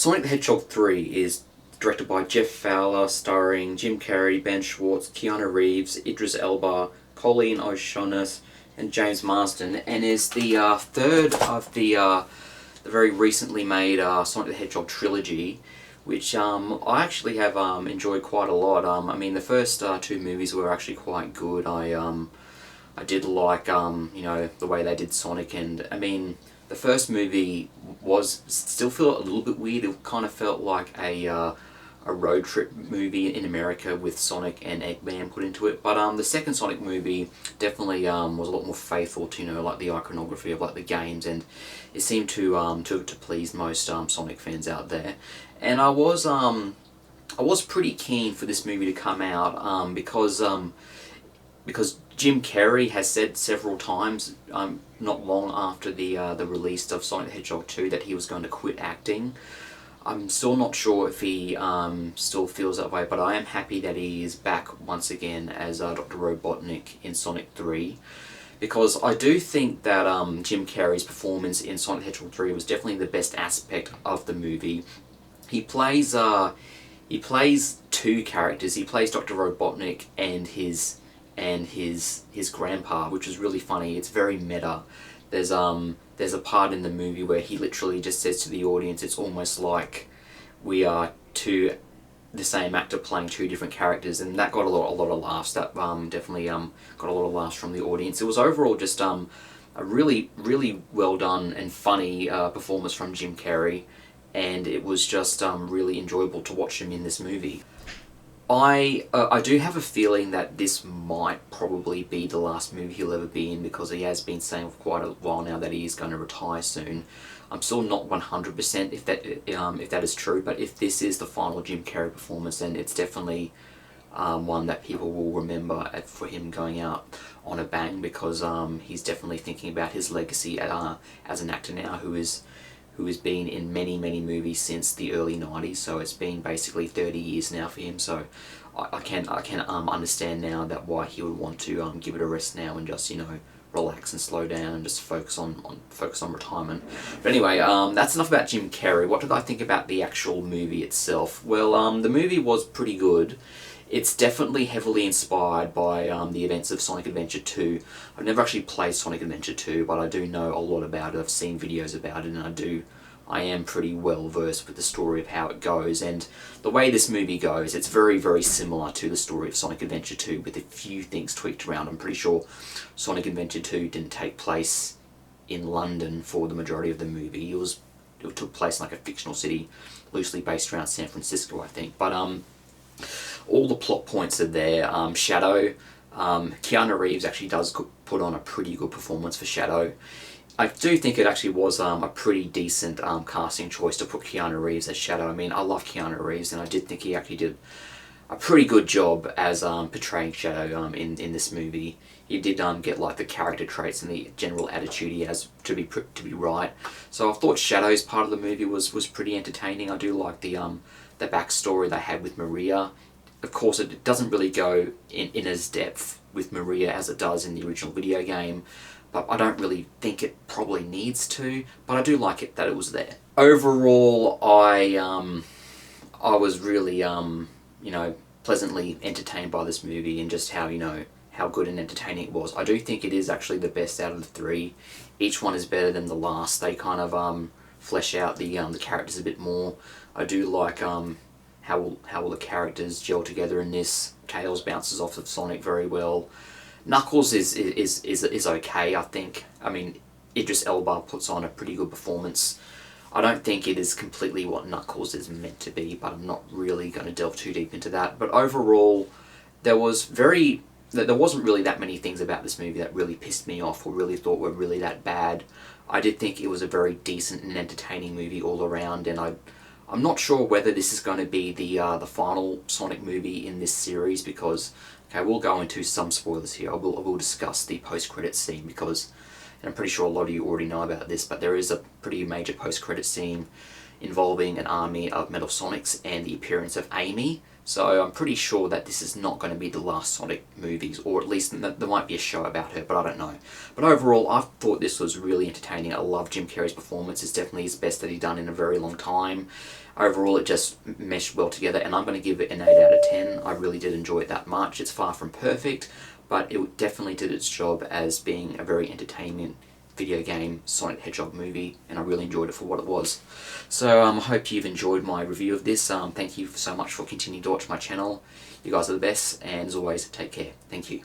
Sonic the Hedgehog 3 is directed by Jeff Fowler, starring Jim Carrey, Ben Schwartz, Keanu Reeves, Idris Elba, Colleen and James Marsden, and is the third of the very recently made Sonic the Hedgehog trilogy, which I actually have enjoyed quite a lot. I mean, the first two movies were actually quite good. I did like the way they did Sonic, and I mean, the first movie still felt a little bit weird. It kind of felt like a road trip movie in America with Sonic and Eggman put into it. But the second Sonic movie definitely was a lot more faithful to like the iconography of like the games, and it seemed to please most Sonic fans out there. And I was pretty keen for this movie to come out because Jim Carrey has said several times, not long after the release of Sonic the Hedgehog 2, that he was going to quit acting. I'm still not sure if he still feels that way, but I am happy that he is back once again as Dr. Robotnik in Sonic 3, because I do think that Jim Carrey's performance in Sonic the Hedgehog 3 was definitely the best aspect of the movie. He plays two characters. He plays Dr. Robotnik and his grandpa, which is really funny. It's very meta. There's a part in the movie where he literally just says to the audience, it's almost like we are the same actor playing two different characters, and that got a lot of laughs. That definitely got a lot of laughs from the audience. It was overall just a really well done and funny performance from Jim Carrey, and it was just really enjoyable to watch him in this movie. I do have a feeling that this might probably be the last movie he'll ever be in, because he has been saying for quite a while now that he is going to retire soon. I'm still not 100% if that is true, but if this is the final Jim Carrey performance, then it's definitely one that people will remember for him going out on a bang, because he's definitely thinking about his legacy as an actor now who has been in many movies since the early 90s, so it's been basically 30 years now for him. So I can understand now that why he would want to give it a rest now and just relax and slow down and just focus on retirement. But anyway, that's enough about Jim Carrey. What did I think about the actual movie itself? Well, the movie was pretty good. It's definitely heavily inspired by the events of Sonic Adventure 2. I've never actually played Sonic Adventure 2, but I do know a lot about it. I've seen videos about it, and I am pretty well versed with the story of how it goes. And the way this movie goes, it's very similar to the story of Sonic Adventure 2, with a few things tweaked around. I'm pretty sure Sonic Adventure 2 didn't take place in London for the majority of the movie. It took place in like a fictional city, loosely based around San Francisco, I think. But all the plot points are there. Shadow, Keanu Reeves actually does put on a pretty good performance for Shadow. I do think it actually was a pretty decent casting choice to put Keanu Reeves as Shadow. I mean, I love Keanu Reeves, and I did think he actually did a pretty good job as portraying Shadow in this movie. He did get like the character traits and the general attitude he has to be right. So I thought Shadow's part of the movie was pretty entertaining. I do like the backstory they had with Maria. Of course, it doesn't really go in as depth with Maria as it does in the original video game, but I don't really think it probably needs to, but I do like it that it was there. Overall, I was really pleasantly entertained by this movie, and just how good and entertaining it was. I do think it is actually the best out of the three. Each one is better than the last. They kind of flesh out the characters a bit more. I do like how all the characters gel together in this. Tails bounces off of Sonic very well. Knuckles is okay, I think. I mean, Idris Elba puts on a pretty good performance. I don't think it is completely what Knuckles is meant to be, but I'm not really going to delve too deep into that. But overall, there wasn't really that many things about this movie that really pissed me off or really thought were really that bad. I did think it was a very decent and entertaining movie all around, and I'm not sure whether this is going to be the final Sonic movie in this series, because we'll go into some spoilers here. I will discuss the post-credits scene, because I'm pretty sure a lot of you already know about this, but there is a pretty major post-credit scene involving an army of Metal Sonics and the appearance of Amy, So I'm pretty sure that this is not going to be the last Sonic movies, or at least there might be a show about her, but I don't know. But overall, I thought this was really entertaining. I love Jim Carrey's performance. It's definitely his best that he's done in a very long time. Overall, it just meshed well together, and I'm going to give it an 8 out of 10. I really did enjoy it that much. It's far from perfect, but it definitely did its job as being a very entertaining video game Sonic the Hedgehog movie, and I really enjoyed it for what it was. So I hope you've enjoyed my review of this. Thank you so much for continuing to watch my channel. You guys are the best, and as always, take care. Thank you.